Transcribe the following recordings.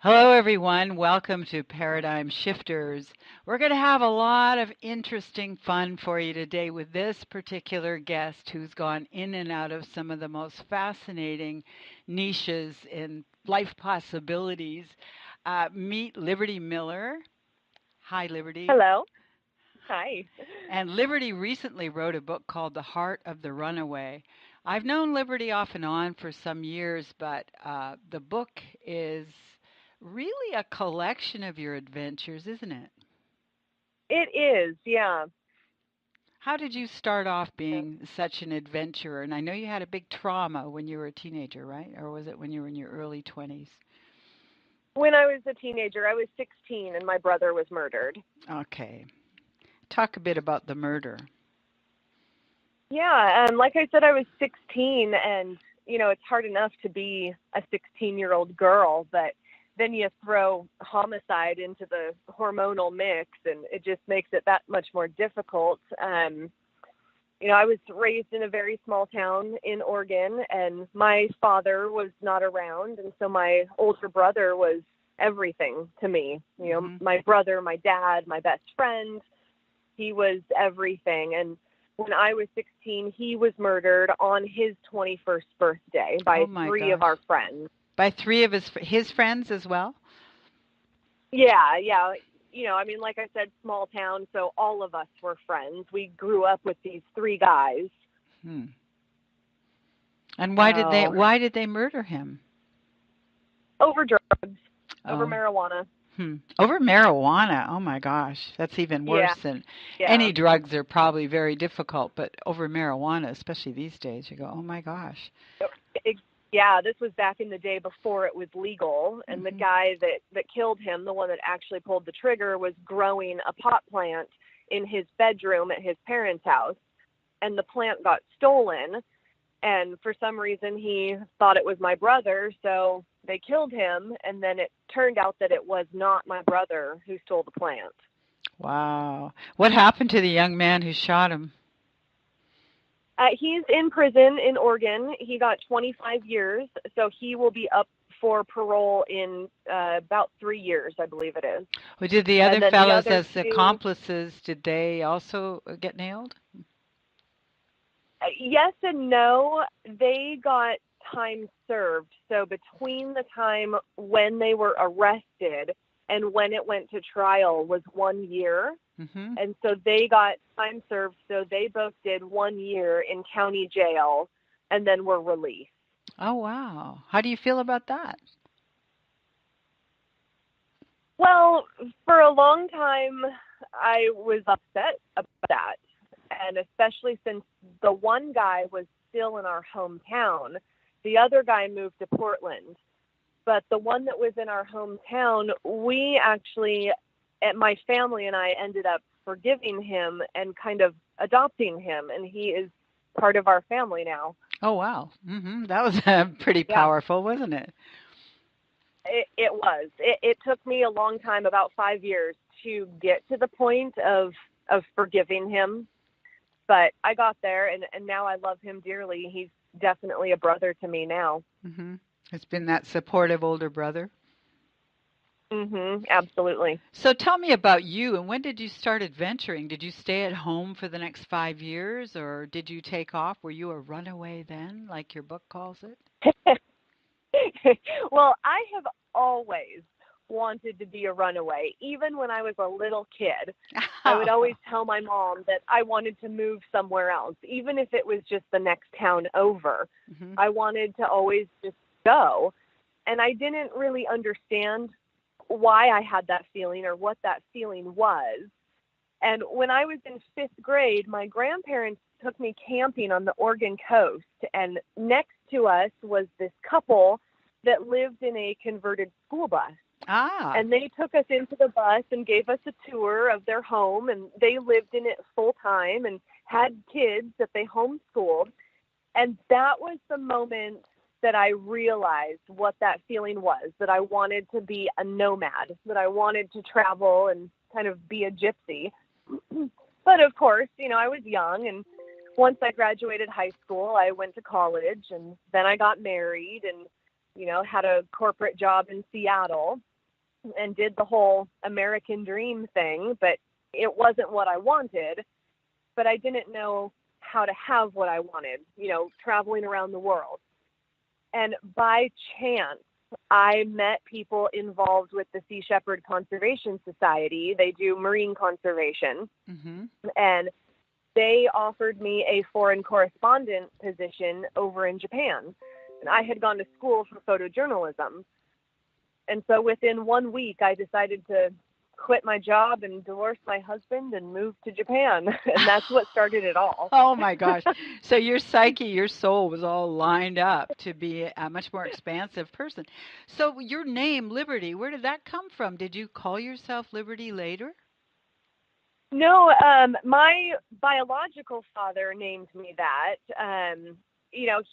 Hello, everyone. Welcome to Paradigm Shifters. We're going to have a lot of interesting fun for you today with this particular guest who's gone in and out of some of the most fascinating niches in life possibilities. Meet Liberty Miller. Hi, Liberty. Hello. Hi. And Liberty recently wrote a book called The Heart of the Runaway. I've known Liberty off and on for some years, but the book is really a collection of your adventures, isn't it? It is, yeah. How did you start off being such an adventurer? And I know you had a big trauma when you were a teenager, right? Or was it when you were in your early 20s? When I was a teenager, I was 16 and my brother was murdered. Okay. Talk a bit about the murder. Yeah, like I said, I was 16, and it's hard enough to be a 16-year-old girl, but then you throw homicide into the hormonal mix, and it just makes it that much more difficult. I was raised in a very small town in Oregon, and my father was not around, and so my older brother was everything to me. Hmm. My brother, my dad, my best friend, he was everything. And when I was 16, he was murdered on his 21st birthday Oh by my three of our gosh. friends. By three of his friends as well? Yeah, yeah. I mean, like I said, small town, so all of us were friends. We grew up with these three guys. Hmm. And So, why did they murder him? over drugs, over Oh. marijuana. Over marijuana. Oh my gosh, that's even Yeah, worse than yeah. any drugs are probably very difficult, but over marijuana, especially these days, you go, "Oh my gosh." It, yeah, this was back in the day before it was legal, and the Hmm. guy that killed him, the one that actually pulled the trigger, was growing a pot plant in his bedroom at his parents' house, and the plant got stolen, and for some reason he thought it was my brother, so they killed him, and then it turned out that it was not my brother who stole the plant. Wow. What happened to the young man who shot him? He's in prison in Oregon. He got 25 years, so he will be up for parole in about 3 years, I believe it is. Or did the And other then the fellows other as two, accomplices, did they also get nailed? yes and no, they got time served. So between the time when they were arrested and when it went to trial was 1 year. Hmm. And so they got time served. So they both did 1 year in county jail and then were released. Oh wow. How do you feel about that? Well, for a long time, I was upset about that. And especially since the one guy was still in our hometown, the other guy moved to Portland. But the one that was in our hometown, we actually, my family and I ended up forgiving him and kind of adopting him. And he is part of our family now. Oh wow. That was pretty Yeah. powerful, wasn't it? It was. It took me a long time, about 5 years, to get to the point of forgiving him. But I got there, and now I love him dearly. He's definitely a brother to me now. Hmm. It's been that supportive older brother. Absolutely. So tell me about you and when did you start adventuring? Did you stay at home for the next 5 years or did you take off? Were you a runaway then, like your book calls it? Well, I have always wanted to be a runaway. Even when I was a little kid, I would always tell my mom that I wanted to move somewhere else, even if it was just the next town over. Hmm. I wanted to always just go. And I didn't really understand why I had that feeling or what that feeling was. And when I was in fifth grade, my grandparents took me camping on the Oregon coast. And next to us was this couple that lived in a converted school bus. Ah. And they took us into the bus and gave us a tour of their home. And they lived in it full time and had kids that they homeschooled. And that was the moment that I realized what that feeling was, that I wanted to be a nomad, that I wanted to travel and kind of be a gypsy. But of course, I was young, and once I graduated high school, I went to college, and then I got married and, had a corporate job in Seattle. and did the whole American dream thing, but it wasn't what I wanted. But I didn't know how to have what I wanted, traveling around the world. And by chance, I met people involved with the Sea Shepherd Conservation Society. They do marine conservation. Mm-hmm. And they offered me a foreign correspondent position over in Japan. And I had gone to school for photojournalism. And so within 1 week, I decided to quit my job and divorce my husband and move to Japan. And that's what started it all. Oh my gosh. So your psyche, your soul was all lined up to be a much more expansive person. So your name, Liberty, where did that come from? Did you call yourself Liberty later? No, my biological father named me that.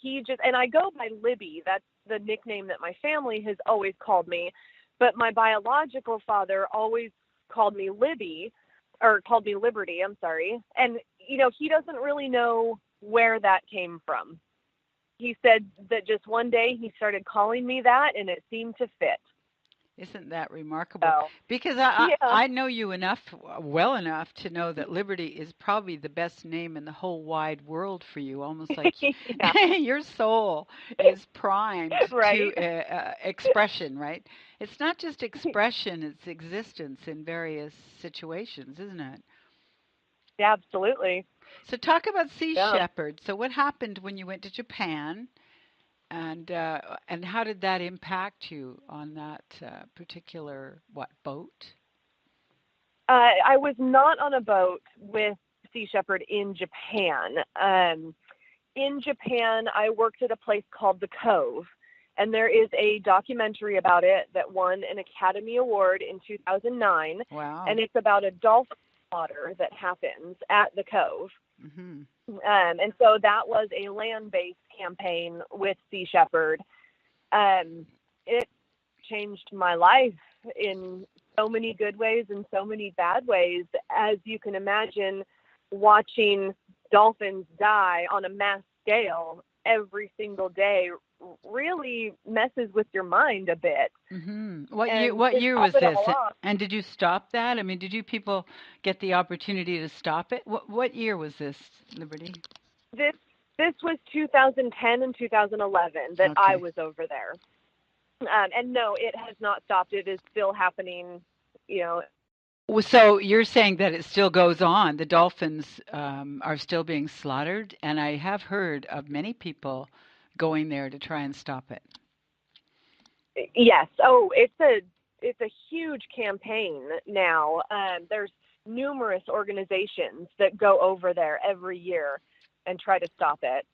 He just, and I go by Libby. That's the nickname that my family has always called me. But my biological father always called me Libby, or called me Liberty, I'm sorry. And, he doesn't really know where that came from. He said that just one day he started calling me that and it seemed to fit. Isn't that remarkable? So, Because I, yeah. I know you well enough to know that Liberty is probably the best name in the whole wide world for you. Almost like Yeah. your soul is primed to Right. expression, right? It's not just expression; it's existence in various situations, isn't it? Yeah, absolutely. So talk about Sea Yeah. Shepherd. So what happened when you went to Japan? And how did that impact you on that particular boat? I was not on a boat with Sea Shepherd in Japan. In Japan, I worked at a place called The Cove, and there is a documentary about it that won an Academy Award in 2009, Wow. and it's about a dolphin slaughter that happens at The Cove. Mm-hmm. And so that was a land-based campaign with Sea Shepherd. It changed my life in so many good ways and so many bad ways. As you can imagine, watching dolphins die on a mass scale every single day really messes with your mind a bit. Mm-hmm. And What to year top was it this? all off, And did you stop that? I mean, did you people get the opportunity to stop it? What year was this, Liberty? this this was 2010 and 2011 that I Okay. was over there. And no, it has not stopped. It is still happening, you know. Well, so you're saying that it still goes on. The dolphins are still being slaughtered, and I have heard of many people going there to try and stop it. Yes. Oh, it's a huge campaign now. There's numerous organizations that go over there every year and try to stop it.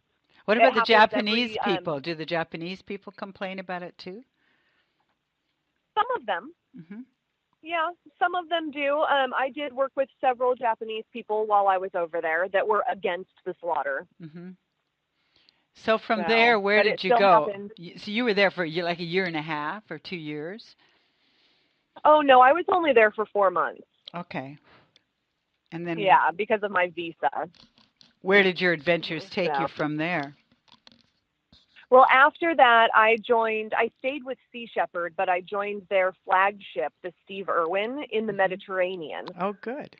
What It about the happens Japanese every people? Do the Japanese people complain about it too? some of them. Hmm. Yeah, some of them do. I did work with several Japanese people while I was over there that were against the slaughter. Hmm. So from So, there, where but it did you still go? happens. So you were there for like a year and a half or 2 years? Oh no, I was only there for 4 months. Okay. And then Yeah, because of my visa. where did your adventures take you So, from there? well, after that, I stayed with Sea Shepherd, but I joined their flagship, the Steve Irwin, in the Hmm. Mediterranean. Oh, good.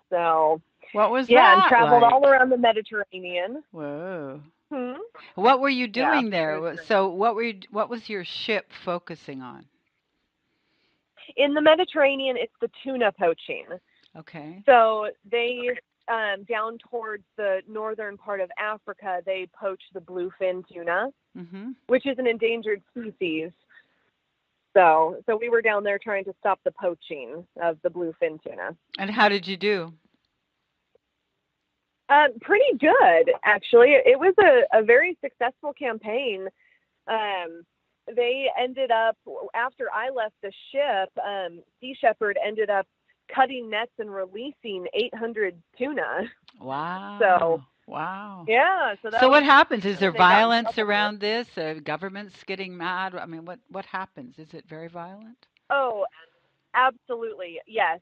So, What was yeah, and that traveled all like? around the Mediterranean. Whoa. Hmm. What were you Yeah, doing it was there? great. So what was your ship focusing on? In the Mediterranean, it's the tuna poaching. Okay. So they, down towards the northern part of Africa, they poach the bluefin tuna, Mhm. which is an endangered species. So we were down there trying to stop the poaching of the bluefin tuna. And how did you do? Pretty good, actually. It was a very successful campaign. Um, they ended up, after I left the ship, Sea Shepherd ended up cutting nets and releasing 800 tuna. So, Wow. Wow. yeah, so that So was, what happens? Is I there mean, they got in violence trouble for it. around this? Governments getting mad? I mean, what happens? Is it very violent? Oh, absolutely, yes.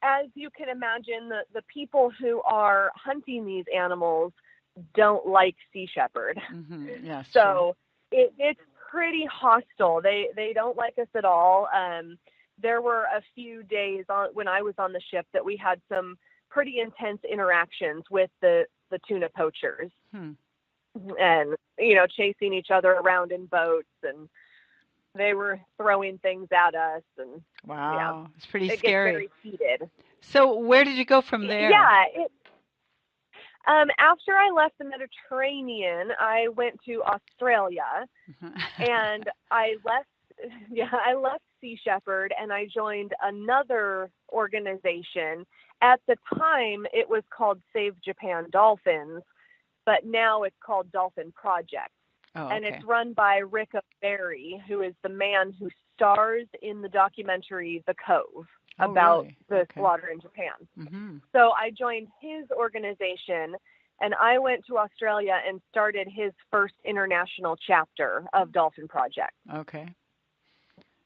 As you can imagine, the people who are hunting these animals don't like Sea Shepherd. Mhm. Yes, true. So it's pretty hostile. They don't like us at all. There were a few days when I was on the ship that we had some pretty intense interactions with the tuna poachers, and chasing each other around in boats, and they were throwing things at us, and Wow, it's pretty it gets scary. very heated. So where did you go from there? Yeah. After I left the Mediterranean, I went to Australia, and I left. Yeah, I left Sea Shepherd, and I joined another organization. At the time, it was called Save Japan Dolphins, but now it's called Dolphin Project. Oh, and okay. it's run by Rick O'Berry, who is the man who stars in the documentary The Cove about really? the Okay. slaughter in Japan. Mm-hmm. So I joined his organization, and I went to Australia and started his first international chapter of Dolphin Project. Okay.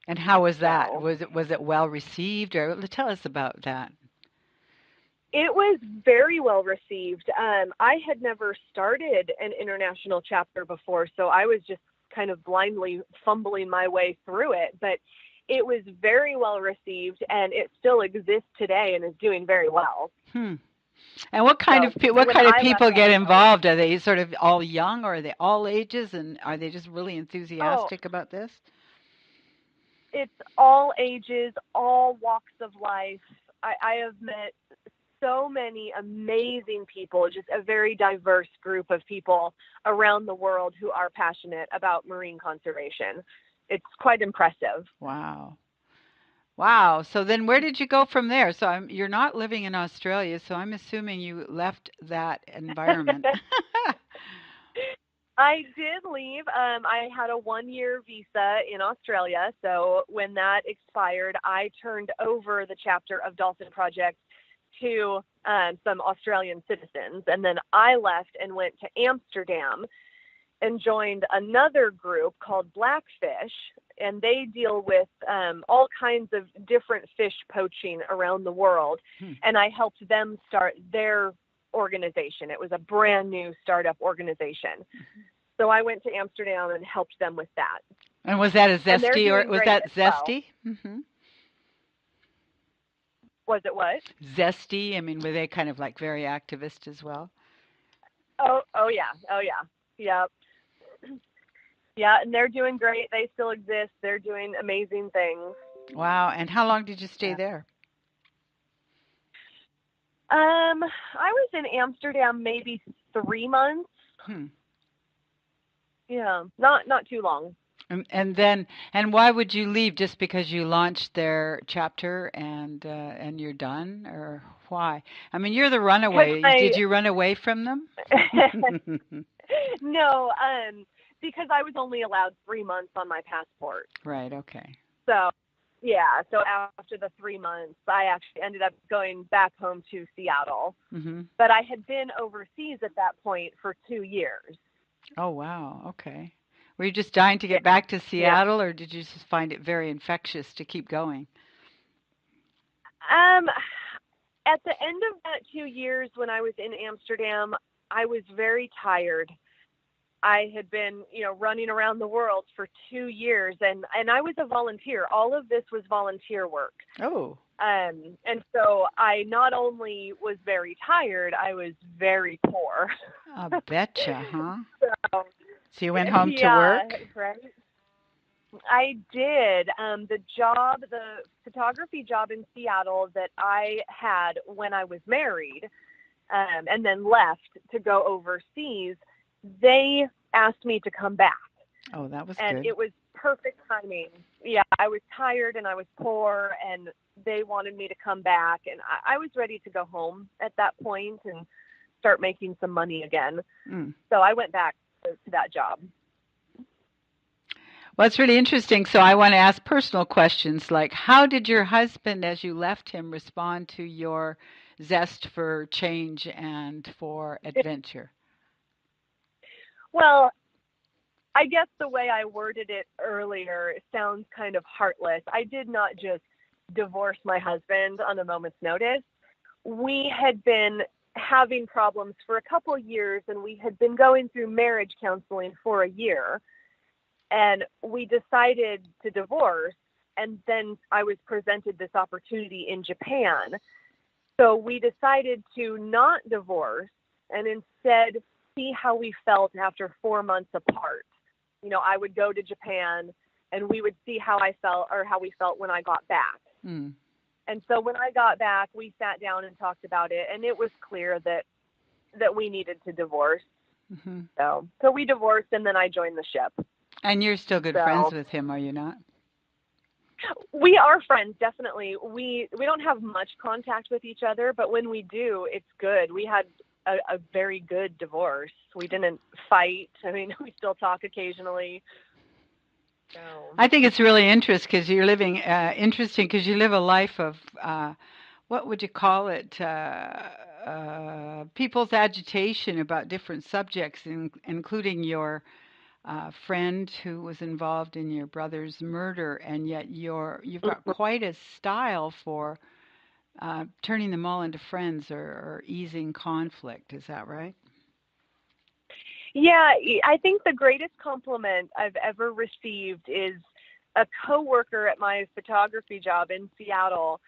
And how was that? So Was it well received, or tell us about that? it was very well received. I had never started an international chapter before, so I was just kind of blindly fumbling my way through it. But it was very well received, and it still exists today and is doing very well. And what kind So of what when kind of I left people get Australia, involved? Are they sort of all young, or are they all ages, and are they just really oh, enthusiastic about this? it's all ages, all walks of life. I have met so many amazing people, just a very diverse group of people around the world who are passionate about marine conservation. It's quite impressive. Wow. Wow. So then where did you go from there? So you're not living in Australia, so I'm assuming you left that environment. I did leave. I had a 1-year visa in Australia. So when that expired, I turned over the chapter of Dolphin Project to some Australian citizens. And then I left and went to Amsterdam and joined another group called Blackfish. And they deal with all kinds of different fish poaching around the world. And I helped them start their organization. It was a brand new startup organization. So I went to Amsterdam and helped them with that. And was that a And they're zesty, or doing was great that as well. zesty? Mm-hmm. Was it what? Zesty? I mean, were they kind of like very activist as well? Oh yeah. Yeah. Yeah, and they're doing great. They still exist. They're doing amazing things. Wow. And how long did you stay there? I was in Amsterdam maybe 3 months. Yeah, not too long. And why would you leave? Just because you launched their chapter and you're done, or why? I mean, you're the runaway. Did you run away from them? No, because I was only allowed 3 months on my passport. Right. Okay. So, yeah. So after the 3 months, I actually ended up going back home to Seattle. Mm-hmm. But I had been overseas at that point for 2 years. Oh, wow. Okay. Were you just dying to get back to Seattle, or did you just find it very infectious to keep going? At the end of that 2 years when I was in Amsterdam, I was very tired. I had been, running around the world for 2 years, and I was a volunteer. All of this was volunteer work. Oh. And so I not only was very tired, I was very poor. I betcha, huh? So you went home to work? Right. I did. The photography job in Seattle that I had when I was married, and then left to go overseas, they asked me to come back. Oh, that was and good. it was perfect timing. Yeah, I was tired and I was poor, and they wanted me to come back, and I was ready to go home at that point and start making some money again. So I went back to that job. Well, it's really interesting. So I want to ask personal questions like, how did your husband, as you left him, respond to your zest for change and for adventure? Well, I guess the way I worded it earlier sounds kind of heartless. I did not just divorce my husband on a moment's notice. We had been having problems for a couple of years, and we had been going through marriage counseling for a year. and we decided to divorce. And then I was presented this opportunity in Japan. So we decided to not divorce and instead see how we felt after 4 months apart. I would go to Japan and we would see how I felt or how we felt when I got back. Mm. And so when I got back, we sat down and talked about it, and it was clear that we needed to divorce. Mm-hmm. So we divorced, and then I joined the ship. And you're still good friends So with him, are you not? we are friends, definitely. We don't have much contact with each other, but when we do, it's good. We had a very good divorce. We didn't fight. I mean, we still talk occasionally. So I think it's really interesting because you're living interesting because you live a life of what would you call it? People's agitation about different subjects, including your friend who was involved in your brother's murder, and yet you've got quite a style for turning them all into friends or easing conflict. Is that right? yeah, I think the greatest compliment I've ever received is a coworker at my photography job in Seattle.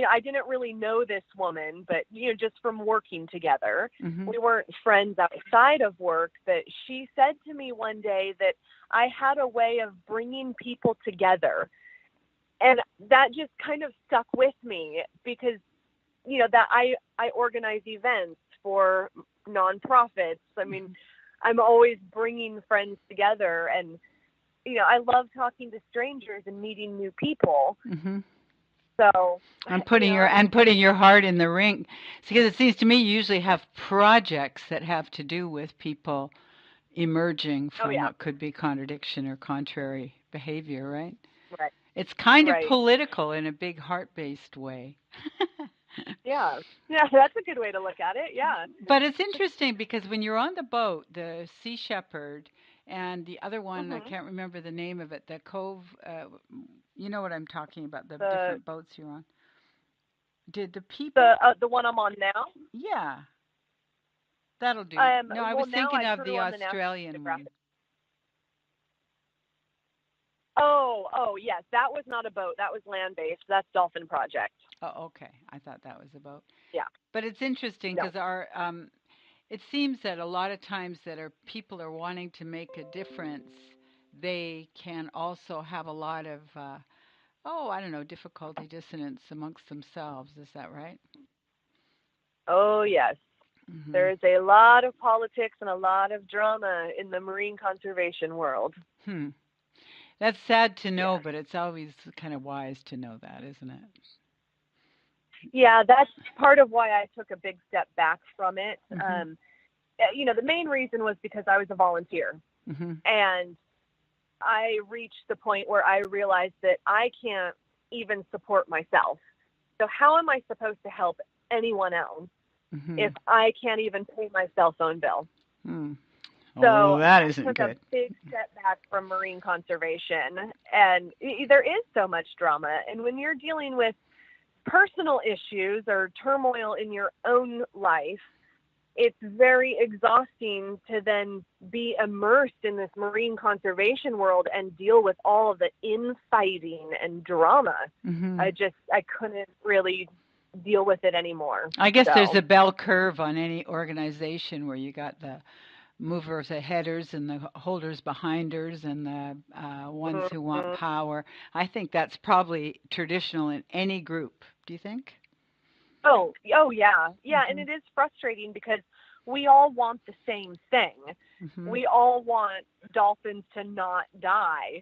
I didn't really know this woman, but just from working together, Mm-hmm. we weren't friends outside of work. But she said to me one day that I had a way of bringing people together, and that just kind of stuck with me because that I organize events for nonprofits. I mean, I'm always bringing friends together, and I love talking to strangers and meeting new people. Mm-hmm. So, And putting your heart in the ring, because it seems to me you usually have projects that have to do with people emerging oh from yeah, what could be contradiction or contrary behavior, right? right, It's kind of right. political in a big heart-based way. Yeah. Yeah, that's a good way to look at it. Yeah. But it's interesting because when you're on the boat, the Sea Shepherd and the other one, I Mhm. can't remember the name of it, the Cove, you know what I'm talking about, the The different boats you're on. Did the people, the one I'm on now. yeah, that'll do. No, I was Well, now thinking I of crew the on the National Australian one. Geographic. Oh, yes, that was not a boat. That was land based. That's Dolphin Project. Oh, okay. I thought that was a boat. Yeah. But it's interesting No. because it seems that a lot of times that people are wanting to make a difference, they can also have a lot of, I don't know, difficulty, dissonance amongst themselves. Is that right? Oh, yes. Hmm. There is a lot of politics and a lot of drama in the marine conservation world. Hmm. That's sad to know, Yes. but it's always kind of wise to know that, isn't it? Yeah, that's part of why I took a big step back from it. Hmm. The main reason was because I was a volunteer, Hmm. and I reached the point where I realized that I can't even support myself. So how am I supposed to help anyone else if Hmm. I can't even pay my cell phone bill? Hmm. Oh, So that I isn't took a good. big step back from marine conservation, and there is so much drama. And when you're dealing with personal issues or turmoil in your own life, it's very exhausting to then be immersed in this marine conservation world and deal with all of the infighting and drama. Hmm. I couldn't really deal with it anymore. I guess there's a So, bell curve on any organization where you got the movers aheaders and the holders behinders and the ones who want mhm. power. I think that's probably traditional in any group. Do you think? Oh, yeah. Yeah, and Hmm. it is frustrating because we all want the same thing. Hmm. We all want dolphins to not die,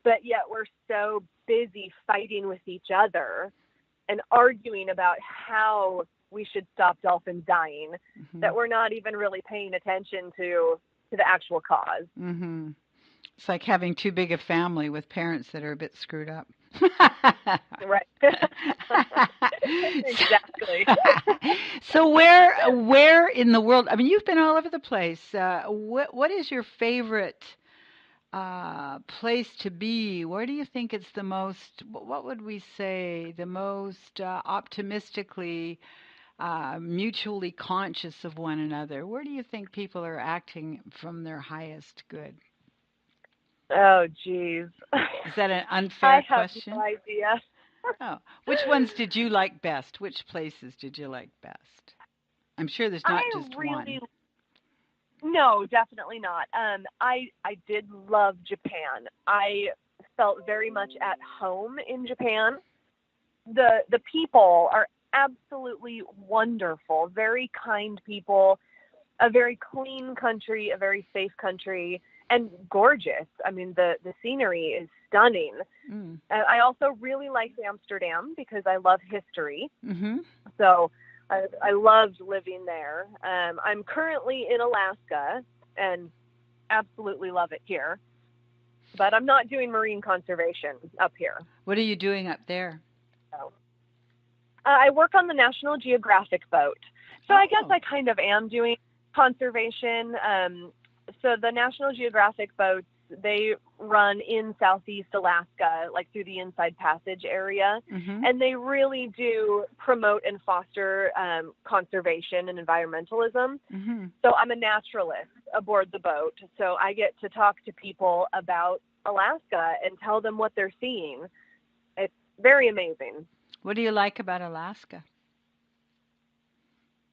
but yet we're so busy fighting with each other and arguing about how we should stop dolphins dying Hmm. that we're not even really paying attention to the actual cause. Hmm. It's like having too big a family with parents that are a bit screwed up. Right. Exactly. So where in the world? I mean, you've been all over the place. What is your favorite place to be? Where do you think it's the most? What would we say? The most optimistically, mutually conscious of one another. Where do you think people are acting from their highest good? Oh, geez. Is that an I unfair have no question? idea. Oh, which ones did you like best? Which places did you like best? I'm sure there's I not just really one. No, definitely not. I did love Japan. I felt very much at home in Japan. The people are absolutely wonderful, very kind people, a very clean country, a very safe country, and gorgeous. I mean, the scenery is stunning. Mm. I also really liked Amsterdam because I love history. Mm-hmm. So I loved living there. I'm currently in Alaska and absolutely love it here, but I'm not doing marine conservation up here. What are you doing up there? So I work on the National Geographic boat. So I guess Oh. I kind of am doing conservation. So the National Geographic boats, they run in Southeast Alaska, like through the Inside Passage area, Mm-hmm. and they really do promote and foster conservation and environmentalism. Mm-hmm. So I'm a naturalist aboard the boat, so I get to talk to people about Alaska and tell them what they're seeing. It's very amazing. What do you like about Alaska?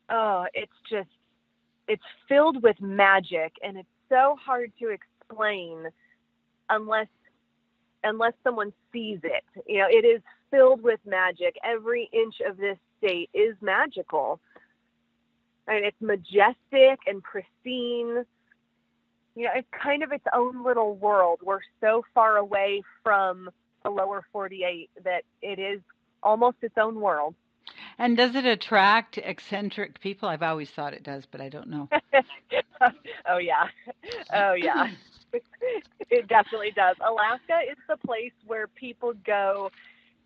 Oh, it's filled with magic, and it's so hard to explain unless someone sees it. You know, it is filled with magic. Every inch of this state is magical. I mean, it's majestic and pristine. You know, it's kind of its own little world. We're so far away from the lower 48 that it is almost its own world. And does it attract eccentric people? I've always thought it does, but I don't know. Oh yeah. Oh yeah. It definitely does. Alaska is the place where people go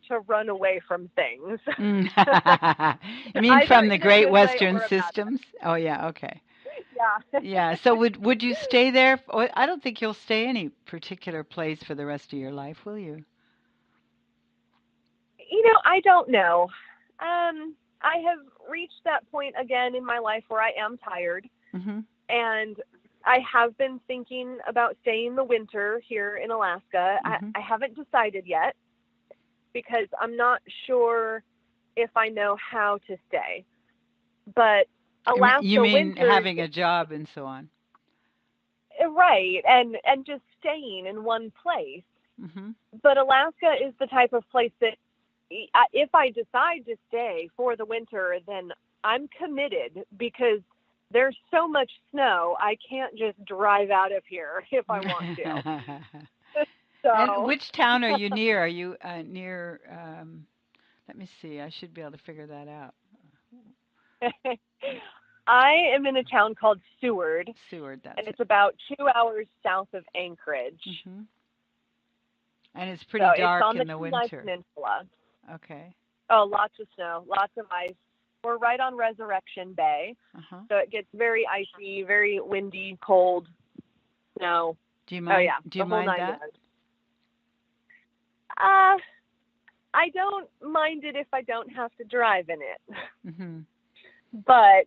to run away from things. Mm. You mean Either from the in a Great good way Western or a bad systems? Oh yeah, okay. way. Yeah. Yeah. So would you stay there? I don't think you'll stay any particular place for the rest of your life, will you? I don't know. I have reached that point again in my life where I am tired, Mhm. and I have been thinking about staying the winter here in Alaska. Mhm. I haven't decided yet because I'm not sure if I know how to stay. But You Alaska mean winters, having a job and so on? right, and just staying in one place. Mhm. But Alaska is the type of place that if I decide to stay for the winter, then I'm committed because there's so much snow. I can't just drive out of here if I want to. And So which town are you near? Are you near? Let me see. I should be able to figure that out. I am in a town called Seward, Seward, and that's it. it's about 2 hours south of Anchorage. Mhm. And it's So pretty it's dark on the in the Kenai winter. Peninsula. Okay. Oh, lots of snow, lots of ice. We're right on Resurrection Bay, Uh-huh. so it gets very icy, very windy, cold, snow. Do you Oh mind yeah, do you the whole mind nine that? yards. Uh, I don't mind it if I don't have to drive in it, Mhm. but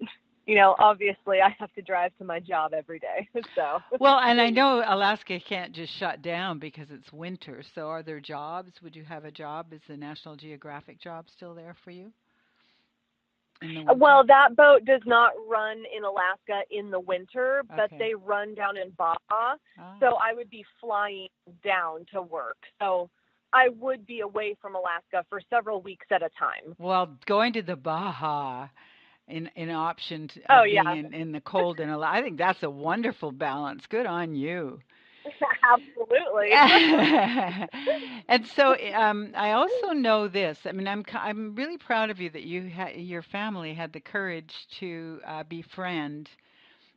obviously I have to drive to my job every day. So Well, and I know Alaska can't just shut down because it's winter. So are there jobs? Would you have a job? Is the National Geographic job still there for you in the winter? well, that boat does not run in Alaska in the winter, but Okay. they run down in Baja. Ah. So I would be flying down to work. So I would be away from Alaska for several weeks at a time. Well, going to the Baja in option Oh of being yeah, in the cold and I think that's a wonderful balance. Good on you. absolutely. And so I also know this. I mean, I'm really proud of you that your family had the courage to befriend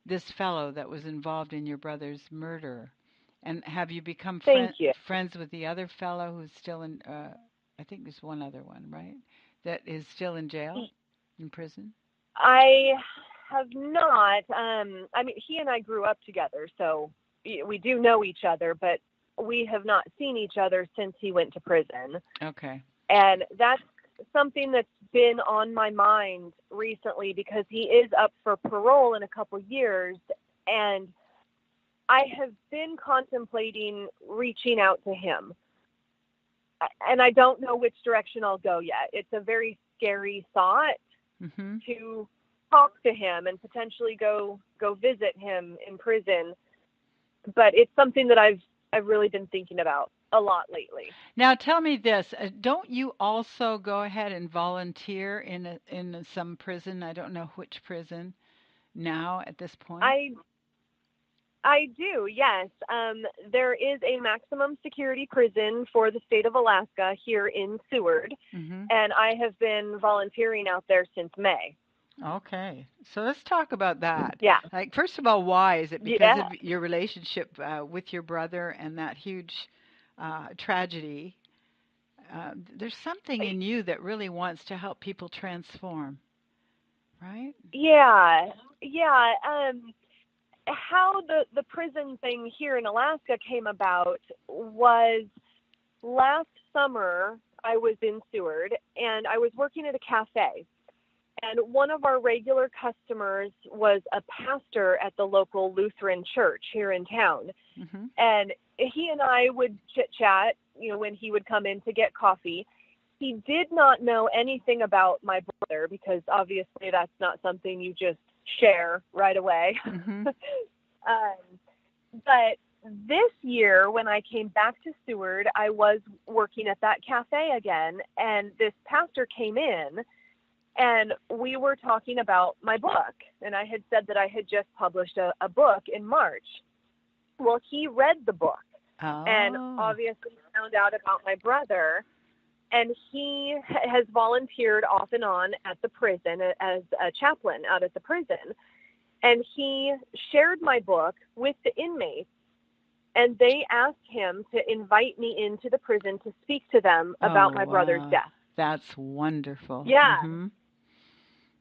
this fellow that was involved in your brother's murder. And have you become Thank you. friends with the other fellow who's still in? I think there's one other one, right? That is still in jail, in prison. I have not. I mean, he and I grew up together, so we do know each other, but we have not seen each other since he went to prison. Okay. And that's something that's been on my mind recently because he is up for parole in a couple years. And I have been contemplating reaching out to him. And I don't know which direction I'll go yet. It's a very scary thought to talk to him and potentially go visit him in prison. But it's something that I've really been thinking about a lot lately. Now tell me this, don't you also go ahead and volunteer in some prison? I don't know which prison now at this point. I do, yes. There is a maximum security prison for the state of Alaska here in Seward, and I have been volunteering out there since May. Okay, so let's talk about that. Yeah. Like, first of all, why? Is it because of your relationship with your brother and that huge tragedy? There's something in you that really wants to help people transform, right? Yeah. How the prison thing here in Alaska came about was last summer. I was in Seward and I was working at a cafe, and one of our regular customers was a pastor at the local Lutheran church here in town. And he and I would chit chat, when he would come in to get coffee. He did not know anything about my brother because obviously that's not something you just share right away. But this year, when I came back to Seward, I was working at that cafe again, and this pastor came in, and we were talking about my book, and I had said that I had just published a book in March. Well, he read the book and obviously found out about my brother. And he has volunteered off and on at the prison as a chaplain out at the prison. And he shared my book with the inmates, and they asked him to invite me into the prison to speak to them about my brother's death. That's wonderful. Yeah.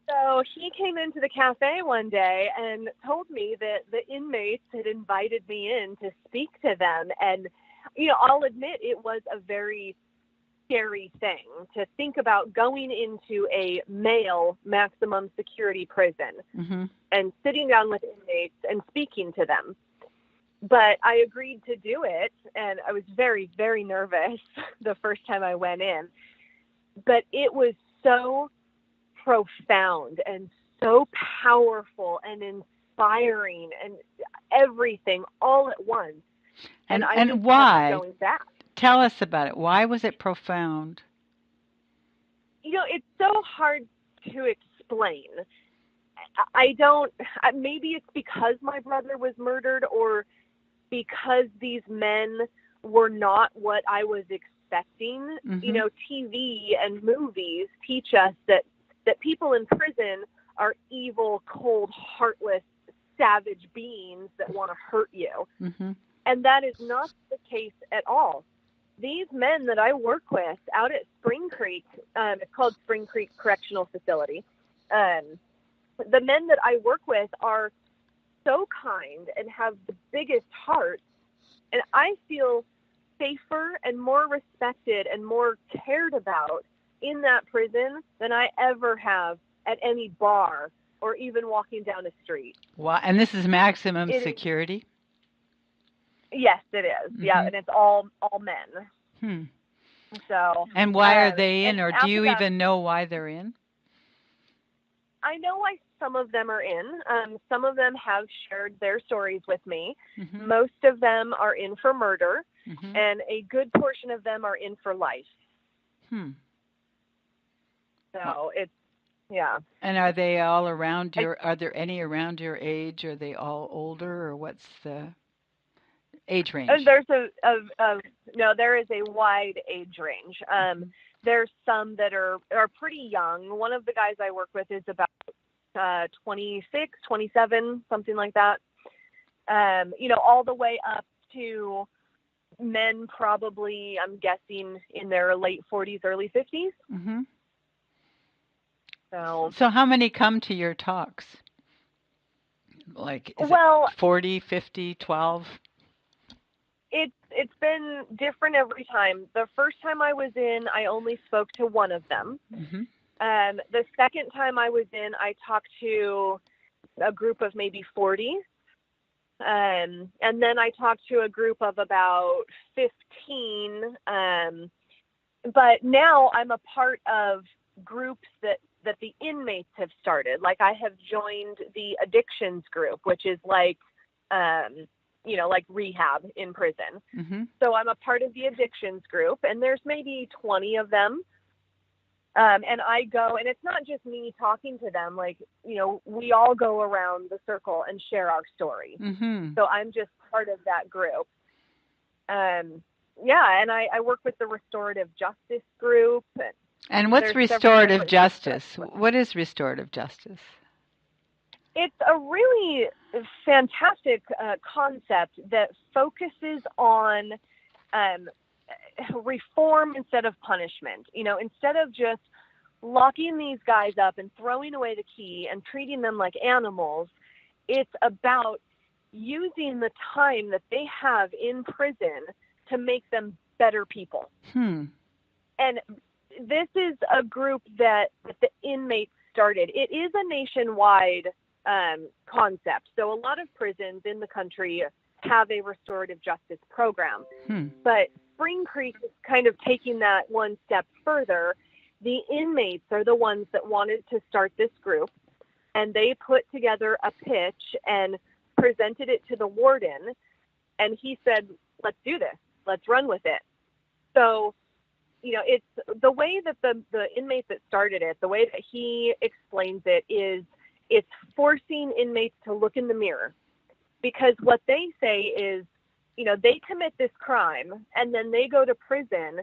So he came into the cafe one day and told me that the inmates had invited me in to speak to them. And, I'll admit it was a very scary thing to think about going into a male maximum security prison and sitting down with inmates and speaking to them. But I agreed to do it, and I was very, very nervous the first time I went in. But it was so profound and so powerful and inspiring and everything all at once. And why? Going back. Tell us about it. Why was it profound? It's so hard to explain. Maybe it's because my brother was murdered, or because these men were not what I was expecting. TV and movies teach us that people in prison are evil, cold, heartless, savage beings that want to hurt you. And that is not the case at all. These men that I work with out at Spring Creek, it's called Spring Creek Correctional Facility, the men that I work with are so kind and have the biggest hearts, and I feel safer and more respected and more cared about in that prison than I ever have at any bar or even walking down a street. Wow. And this is maximum security? Yes, it is. Yeah, and it's all men. So. And why are they in, or do you even know why they're in? I know why some of them are in. Some of them have shared their stories with me. Most of them are in for murder, and a good portion of them are in for life. So it's, yeah. And are they all around are there any around your age? Are they all older, or what's the age range? There's there is a wide age range. There's some that are pretty young. One of the guys I work with is about 26, 27, something like that. All the way up to men probably, I'm guessing, in their late 40s, early 50s. So how many come to your talks? Like, is it 40, 50, 12? It's been different every time. The first time I was in, I only spoke to one of them. The second time I was in, I talked to a group of maybe 40. And then I talked to a group of about 15. But now I'm a part of groups that the inmates have started. Like I have joined the addictions group, which is like, like rehab in prison. Mm-hmm. So I'm a part of the addictions group, and there's maybe 20 of them. And I go, and it's not just me talking to them. Like, we all go around the circle and share our story. Mm-hmm. So I'm just part of that group. Yeah, and I work with the restorative justice group. And what's restorative justice? What is restorative justice? It's a really fantastic concept that focuses on reform instead of punishment. Instead of just locking these guys up and throwing away the key and treating them like animals, it's about using the time that they have in prison to make them better people. And this is a group that the inmates started. It is a nationwide concept. So a lot of prisons in the country have a restorative justice program. But Spring Creek is kind of taking that one step further. The inmates are the ones that wanted to start this group, and they put together a pitch and presented it to the warden, and he said, let's do this. Let's run with it. So, it's the way that the inmate that started it, the way that he explains it is it's forcing inmates to look in the mirror. Because what they say is, they commit this crime and then they go to prison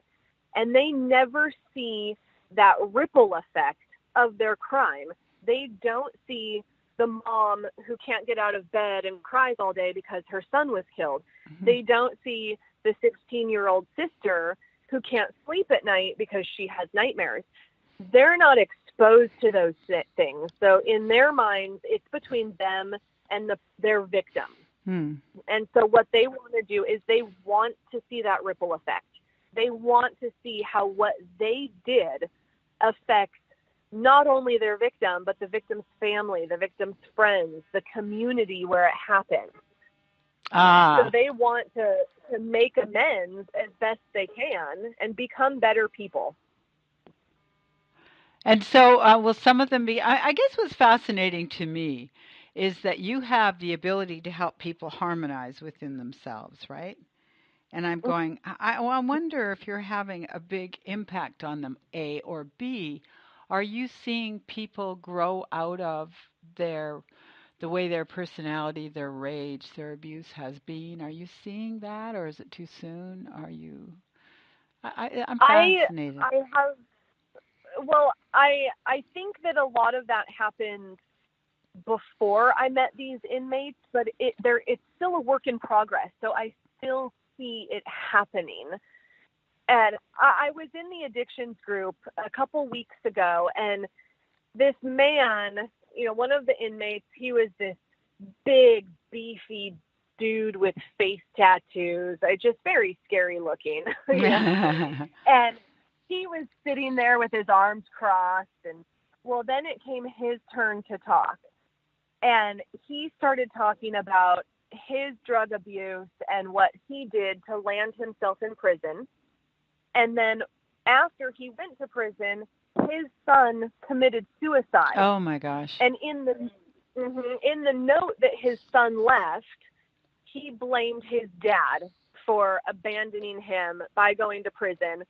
and they never see that ripple effect of their crime. They don't see the mom who can't get out of bed and cries all day because her son was killed. They don't see the 16-year-old sister who can't sleep at night because she has nightmares. They're not exposed to those things. So in their minds, it's between them and their victim. And so what they want to do is they want to see that ripple effect. They want to see how what they did affects not only their victim, but the victim's family, the victim's friends, the community where it happened. So they want to make amends as best they can and become better people. And so will some of them be, I guess what's fascinating to me is that you have the ability to help people harmonize within themselves, right? And I'm going, I wonder if you're having a big impact on them, A, or B, are you seeing people grow out of the way their personality, their rage, their abuse has been? Are you seeing that, or is it too soon? I'm fascinated. I think that a lot of that happened before I met these inmates, but it's still a work in progress. So I still see it happening. And I was in the addictions group a couple weeks ago, and this man, one of the inmates, he was this big, beefy dude with face tattoos, just very scary looking. And he was sitting there with his arms crossed, and then it came his turn to talk. And he started talking about his drug abuse and what he did to land himself in prison. And then after he went to prison, his son committed suicide. Oh my gosh. And in the note that his son left, he blamed his dad for abandoning him by going to prison.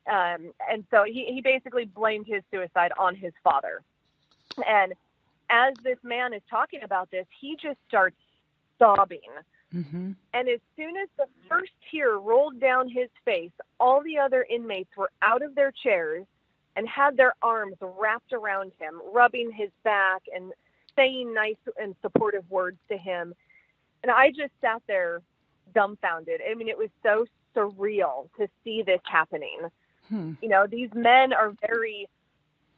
And so he basically blamed his suicide on his father. And as this man is talking about this, he just starts sobbing. And as soon as the first tear rolled down his face, all the other inmates were out of their chairs and had their arms wrapped around him, rubbing his back and saying nice and supportive words to him. And I just sat there dumbfounded. I mean, it was so surreal to see this happening. These men are very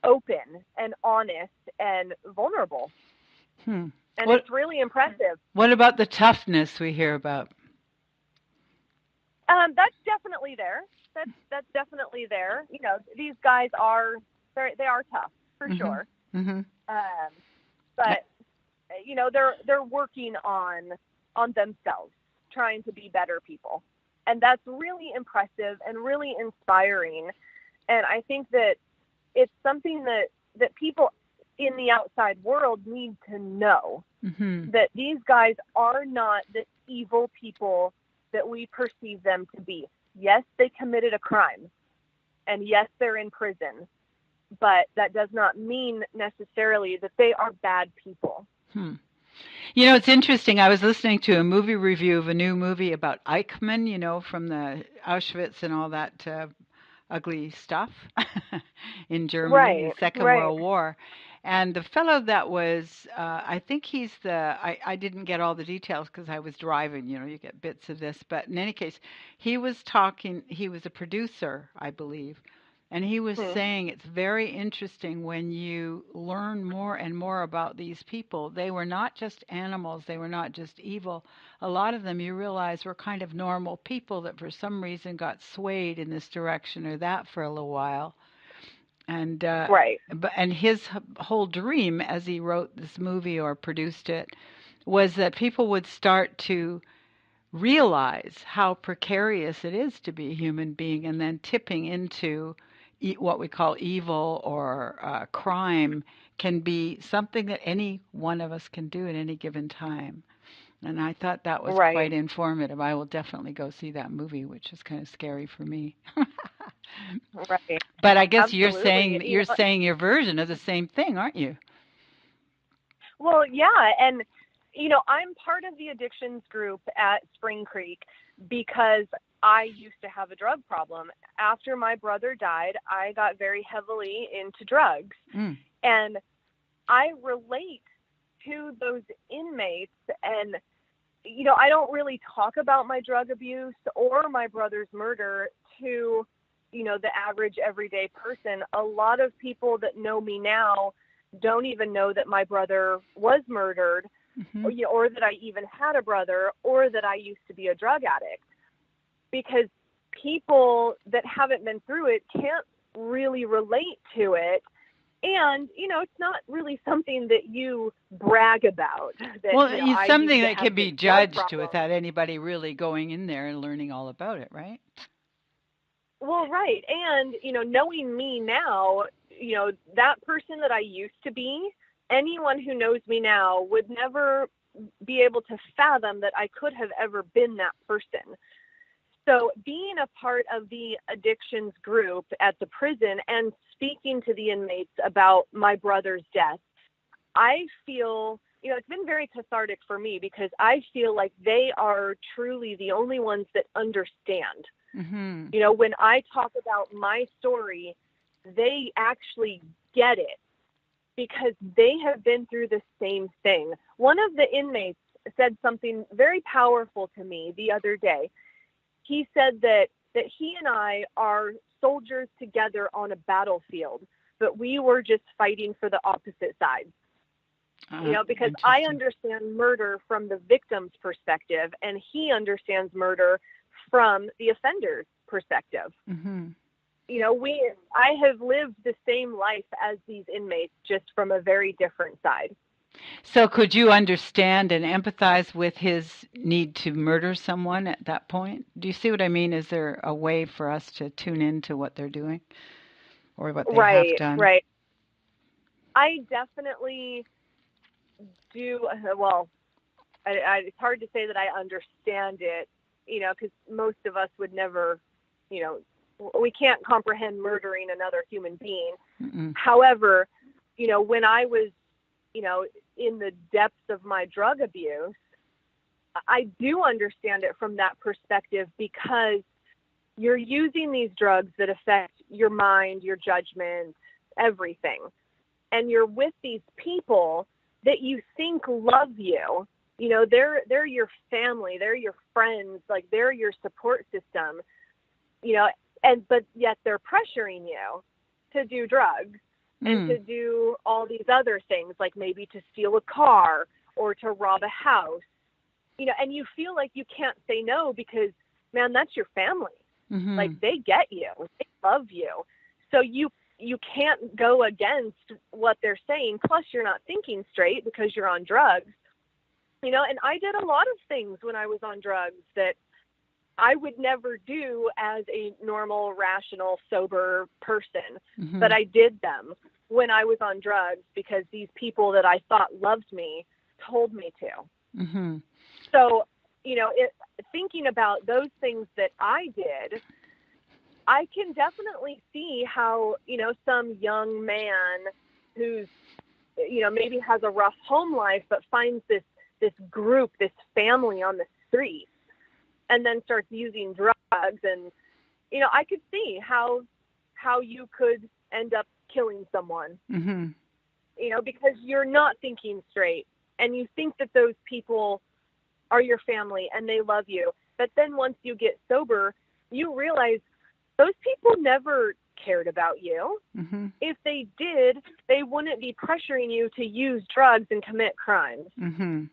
open and honest and vulnerable. And it's really impressive. What about the toughness we hear about? That's definitely there. That's definitely there. These guys are tough for sure. But they're working on on themselves, trying to be better people. And that's really impressive and really inspiring. And I think that it's something that people in the outside world need to know, that these guys are not the evil people that we perceive them to be. Yes, they committed a crime, and yes, they're in prison, but that does not mean necessarily that they are bad people. You know, it's interesting. I was listening to a movie review of a new movie about Eichmann, you know, from the Auschwitz and all that ugly stuff in Germany, the Right, Second right. World War. And the fellow that was, I think he's I didn't get all the details because I was driving, you know, you get bits of this. But in any case, he was a producer, I believe. And he was Hmm. saying it's very interesting when you learn more and more about these people. They were not just animals, they were not just evil. A lot of them you realize were kind of normal people that for some reason got swayed in this direction or that for a little while. And Right, and his whole dream as he wrote this movie or produced it was that people would start to realize how precarious it is to be a human being and then tipping into what we call evil or crime can be something that any one of us can do at any given time. And I thought that was right, quite informative. I will definitely go see that movie, which is kind of scary for me. right. But I guess Absolutely. you're saying your version of the same thing, aren't you? Well, yeah, and I'm part of the addictions group at Spring Creek because I used to have a drug problem. After my brother died, I got very heavily into drugs, Mm. and I relate to those inmates. And I don't really talk about my drug abuse or my brother's murder to the average everyday person. A lot of people that know me now don't even know that my brother was murdered, Hmm. or that I even had a brother, or that I used to be a drug addict, because people that haven't been through it can't really relate to it. And it's not really something that you brag about, that Well, it's I used something to that have can this be drug judged problem. without anybody really going in there and learning all about it, right? Well, right. And, knowing me now, that person that I used to be, anyone who knows me now would never be able to fathom that I could have ever been that person. So being a part of the addictions group at the prison and speaking to the inmates about my brother's death, I feel, it's been very cathartic for me because I feel like they are truly the only ones that understand. Hmm. When I talk about my story, they actually get it because they have been through the same thing. One of the inmates said something very powerful to me the other day. He said that he and I are soldiers together on a battlefield, but we were just fighting for the opposite sides. Because I Interesting. understand murder from the victim's perspective, and he understands murder from the offender's perspective. Hmm. I have lived the same life as these inmates, just from a very different side. So, could you understand and empathize with his need to murder someone at that point? Do you see what I mean? Is there a way for us to tune into what they're doing or what they have Right, done? right. I definitely do. Well, it's hard to say that I understand it, because most of us would never, you know, we can't comprehend murdering another human being. Mm-mm. However, when I was, in the depths of my drug abuse, I do understand it from that perspective because you're using these drugs that affect your mind, your judgment, everything. And you're with these people that you think love you. They're your family, they're your friends, like they're your support system, but yet they're pressuring you to do drugs and to Mm. do all these other things, like maybe to steal a car or to rob a house, and you feel like you can't say no because, man, that's your family. Like Mm-hmm. they get you, they love you. So you can't go against what they're saying. Plus you're not thinking straight because you're on drugs. And I did a lot of things when I was on drugs that I would never do as a normal, rational, sober person, but Mhm. I did them when I was on drugs because these people that I thought loved me told me to. Mhm. So, thinking about those things that I did, I can definitely see how, some young man who's, maybe has a rough home life, but finds this group, this family on the street, and then starts using drugs. And, I could see how you could end up killing someone, Mhm. because you're not thinking straight and you think that those people are your family and they love you. But then once you get sober, you realize those people never cared about you. Mhm. If they did, they wouldn't be pressuring you to use drugs and commit crimes. Mhm.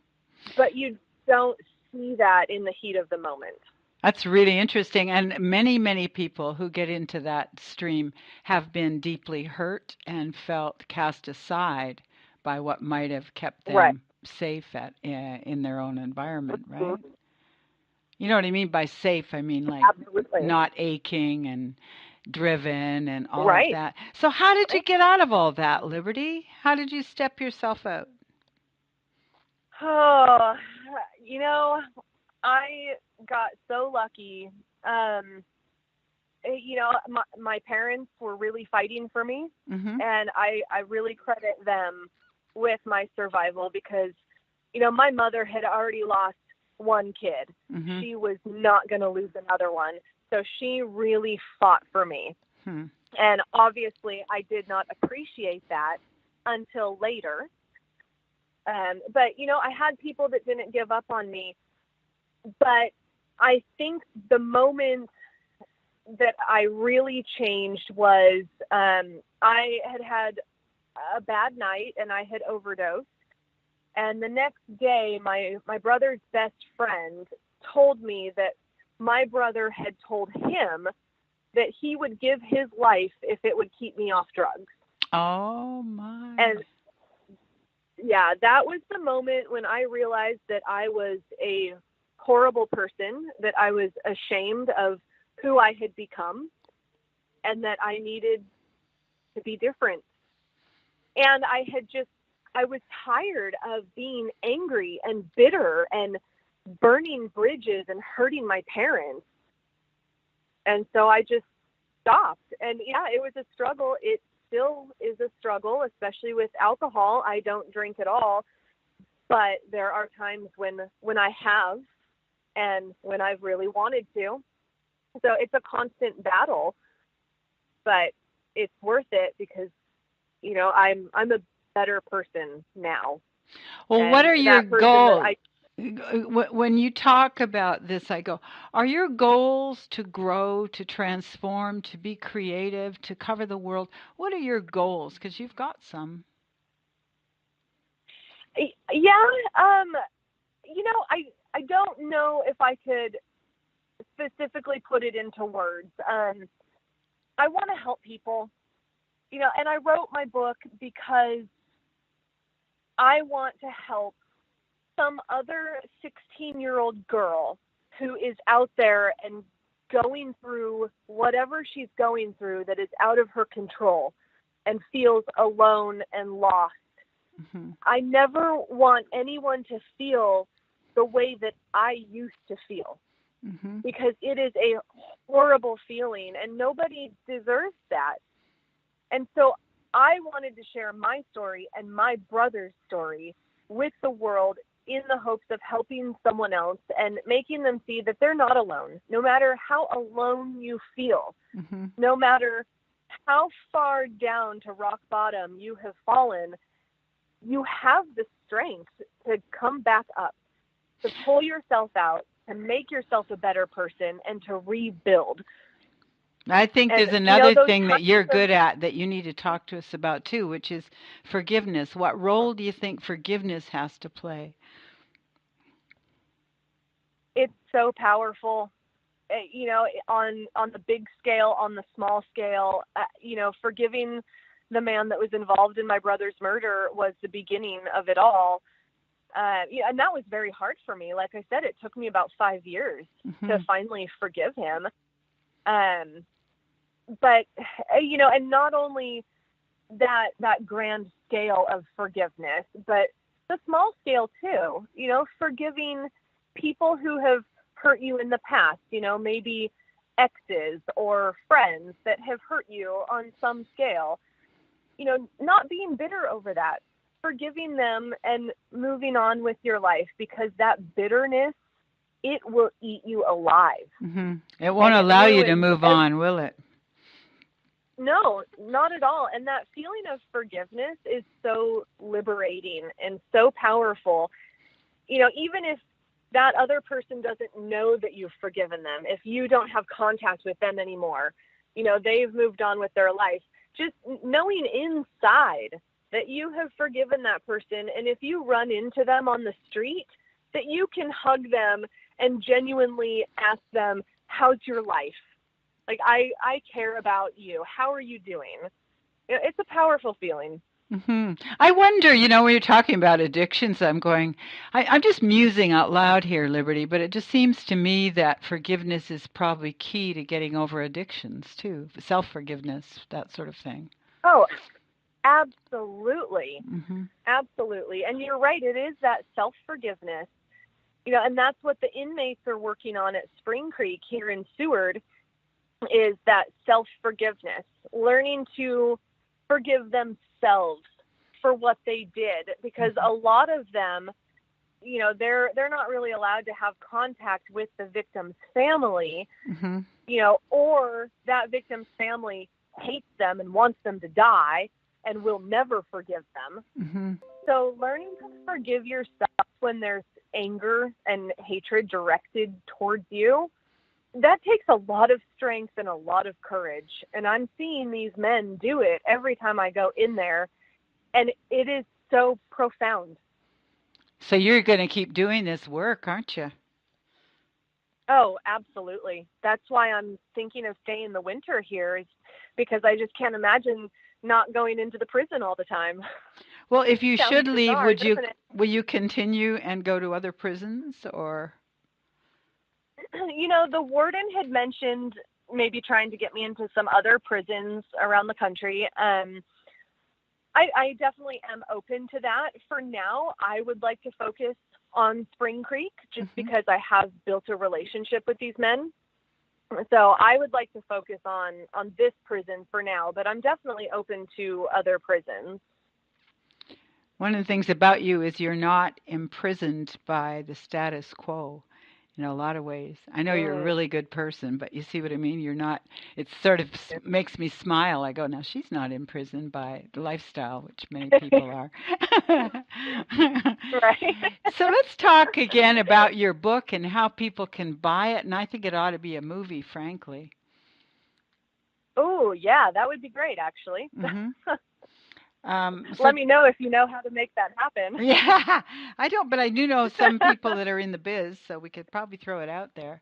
But you don't see that in the heat of the moment. That's really interesting. And many, many people who get into that stream have been deeply hurt and felt cast aside by what might have kept Right. them safe in their own environment, right? Mhm. You know what I mean by safe? I mean like Absolutely. not aching and driven and all of Right. that. So how did you Right. get out of all that, Liberty? How did you step yourself out? Oh, you know, I got so lucky. My parents were really fighting for me, Mhm. and I really credit them with my survival because, my mother had already lost one kid. Mhm. She was not going to lose another one. So she really fought for me. Hmm. And obviously, I did not appreciate that until later. But, I had people that didn't give up on me. But I think the moment that I really changed was I had a bad night and I had overdosed. And the next day, my brother's best friend told me that my brother had told him that he would give his life if it would keep me off drugs. Oh my. And yeah, that was the moment when I realized that I was a horrible person, that I was ashamed of who I had become, and that I needed to be different. And I was tired of being angry and bitter and burning bridges and hurting my parents. And so I just stopped. And yeah, it was a struggle. It still is a struggle, especially with alcohol. I don't drink at all, but there are times when I have and when I've really wanted to. So it's a constant battle, but it's worth it because I'm a better person now. Well, what And are your that person that goals? When you talk about this, I go, are your goals to grow, to transform, to be creative, to cover the world? What are your goals? Because you've got some. yeah, I don't know if I could specifically put it into words. I want to help people, and I wrote my book because I want to help some other 16-year-old girl who is out there and going through whatever she's going through that is out of her control and feels alone and lost. Hmm. I never want anyone to feel the way that I used to feel Hmm. because it is a horrible feeling and nobody deserves that. And so I wanted to share my story and my brother's story with the world in the hopes of helping someone else and making them see that they're not alone, no matter how alone you feel, Hmm. no matter how far down to rock bottom you have fallen, you have the strength to come back up, to pull yourself out, to make yourself a better person, and to rebuild. I think And, there's another those thing that times you're of good at that you need to talk to us about too, which is forgiveness. What role do you think forgiveness has to play? it's so powerful, on the big scale, on the small scale. Forgiving the man that was involved in my brother's murder was the beginning of it all. Yeah, and that was very hard for me. Like I said, it took me about 5 years to Hmm. finally forgive him. Um, but and not only that grand scale of forgiveness, but the small scale too. Forgiving people who have hurt you in the past. Maybe exes or friends that have hurt you on some scale. Not being bitter over that, forgiving them and moving on with your life, because that bitterness, it will eat you alive. Hmm. It won't And it allow you to ruins move on, will it? no, not at all. And that feeling of forgiveness is so liberating and so powerful. Even if that other person doesn't know that you've forgiven them, if you don't have contact with them anymore, they've moved on with their life, just knowing inside that you have forgiven that person. And if you run into them on the street, that you can hug them and genuinely ask them, how's your life? Like, I care about you. How are you doing? It's a powerful feeling. Hmm. I wonder, when you're talking about addictions, I'm just musing out loud here, Liberty, but it just seems to me that forgiveness is probably key to getting over addictions too, self-forgiveness, that sort of thing. Oh, absolutely. Hmm. Absolutely. And you're right. It is that self-forgiveness, and that's what the inmates are working on at Spring Creek here in Seward, is that self-forgiveness, learning to forgive themselves for what they did, because a lot of them, they're not really allowed to have contact with the victim's family, Hmm. or that victim's family hates them and wants them to die and will never forgive them. Hmm. So learning to forgive yourself when there's anger and hatred directed towards you, that takes a lot of strength and a lot of courage. And I'm seeing these men do it every time I go in there. And it is so profound. So you're going to keep doing this work, aren't you? Oh, absolutely. That's why I'm thinking of staying the winter here, is because I just can't imagine not going into the prison all the time. Well, if you Sounds should leave, bizarre, doesn't it? will you continue and go to other prisons or? The warden had mentioned maybe trying to get me into some other prisons around the country. I definitely am open to that. For now, I would like to focus on Spring Creek, just Hmm. because I have built a relationship with these men. So I would like to focus on this prison for now, but I'm definitely open to other prisons. One of the things about you is you're not imprisoned by the status quo in a lot of ways. I know you're a Mm, really good person, but you see what I mean? You're not, it sort of makes me smile. I go, now she's not imprisoned by the lifestyle, which many people are. right. So let's talk again about your book and how people can buy it. And I think it ought to be a movie, frankly. Oh, yeah, that would be great, actually. Hmm. Let So me know if you know how to make that happen. yeah, I don't, but I do know some people that are in the biz, so we could probably throw it out there.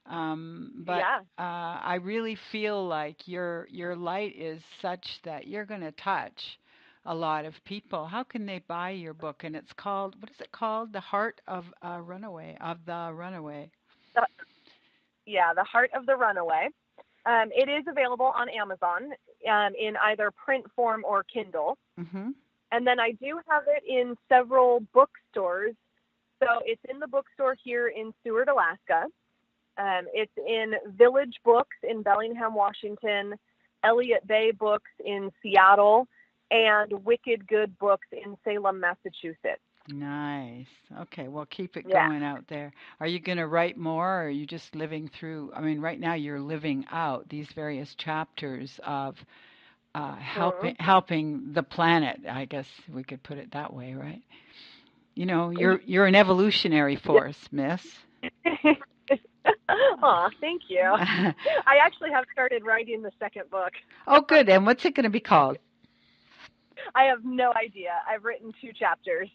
But Yeah. I really feel like your light is such that you're going to touch a lot of people. How can they buy your book? And it's called, what is it called? The Heart of Runaway, of the Runaway. The, yeah, The Heart of the Runaway. It is available on Amazon, in either print form or Kindle. Mm-hmm. And then I do have it in several bookstores. So it's in the bookstore here in Seward, Alaska. It's in Village Books in Bellingham, Washington, Elliott Bay Books in Seattle, and Wicked Good Books in Salem, Massachusetts. Nice. Okay, well, keep it Yeah. going out there. Are you going to write more, or are you just living through? I mean, right now you're living out these various chapters of Mm-hmm. helping the planet. I guess we could put it that way, right? You're an evolutionary force, miss. Aw, thank you. I actually have started writing the second book. Oh, good. And what's it going to be called? I have no idea. I've written 2 chapters.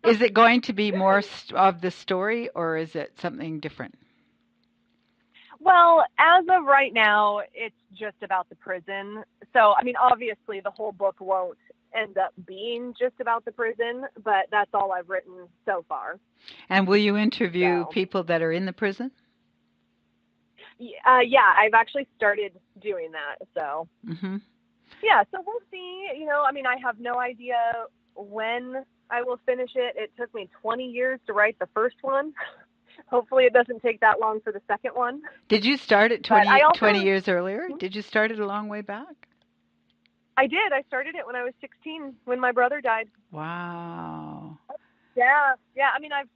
Is it going to be more of the story, or is it something different? Well, as of right now, it's just about the prison. So, I mean, obviously, the whole book won't end up being just about the prison, but that's all I've written so far. And will you interview So, people that are in the prison? yeah, I've actually started doing that. So, Mm-hmm. yeah, so we'll see. I mean, I have no idea when I will finish it. It took me 20 years to write the first one. Hopefully it doesn't take that long for the second one. Did you start it But I 20 also, years earlier? Did you start it a long way back? I did. I started it when I was 16, when my brother died. Wow. Yeah. Yeah. I mean, I've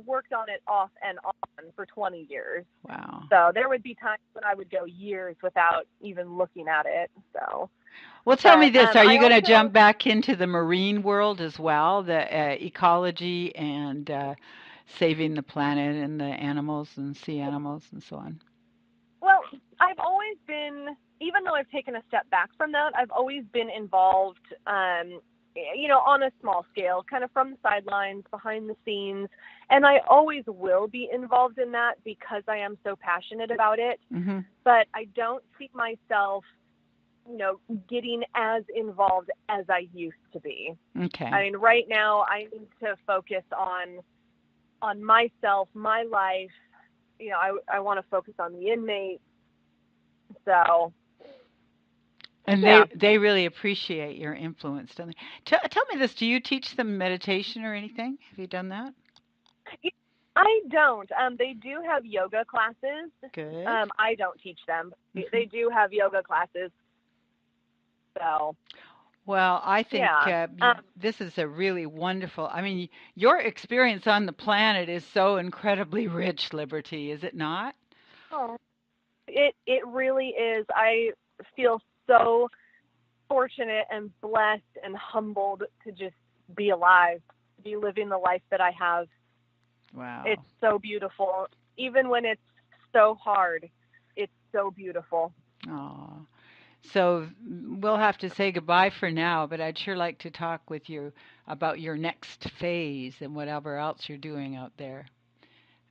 worked on it off and on for 20 years. Wow. So there would be times when I would go years without even looking at it. So, Well, tell me but this. Are I you going to also, jump back into the marine world as well, the ecology and saving the planet and the animals and sea animals and so on? well, I've always been, even though I've taken a step back from that, I've always been involved, on a small scale, kind of from the sidelines, behind the scenes. And I always will be involved in that because I am so passionate about it. Mm-hmm. But I don't see myself, getting as involved as I used to be. Okay. I mean, right now I need to focus on myself, my life. I want to focus on the inmates. So, And yeah. they really appreciate your influence, don't they? Tell me this. Do you teach them meditation or anything? Have you done that? I don't. They do have yoga classes. Good. I don't teach them. Mm-hmm. They do have yoga classes. So, Well, I think yeah. this is a really wonderful. I mean, your experience on the planet is so incredibly rich, Liberty, is it not? Oh, it really is. I feel so fortunate and blessed and humbled to just be alive, to be living the life that I have. Wow. It's so beautiful. Even when it's so hard, it's so beautiful. Oh. So we'll have to say goodbye for now, but I'd sure like to talk with you about your next phase and whatever else you're doing out there.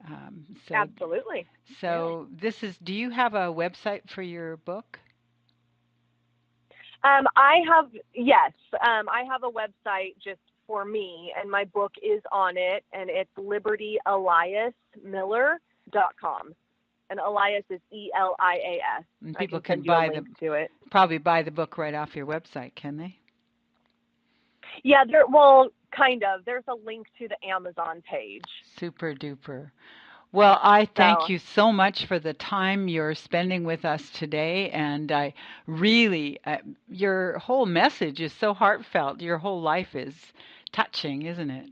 Um, so, Absolutely. so this is, do you have a website for your book? Yes, I have a website just for me, and my book is on it, and it's libertyeliasmiller.com. And Elias is Elias. And I people can can send you a buy link to it. probably buy the book right off your website, can they? Yeah, well, kind of. There's a link to the Amazon page. Super duper. Well, I thank So, you so much for the time you're spending with us today. And I really, your whole message is so heartfelt. Your whole life is touching, isn't it?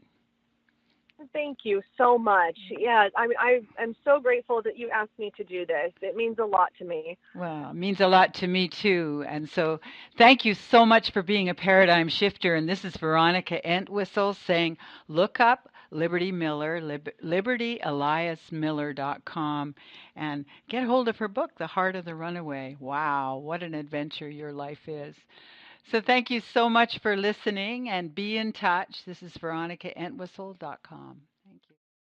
thank you so much. Yeah, I am so grateful that you asked me to do this. It means a lot to me. Well, it means a lot to me too. And so thank you so much for being a paradigm shifter. And this is Veronica Entwistle saying, look up Liberty Miller, libertyeliasmiller.com, and get hold of her book, The Heart of the Runaway. Wow, what an adventure your life is. So thank you so much for listening and be in touch. This is veronicaentwistle.com.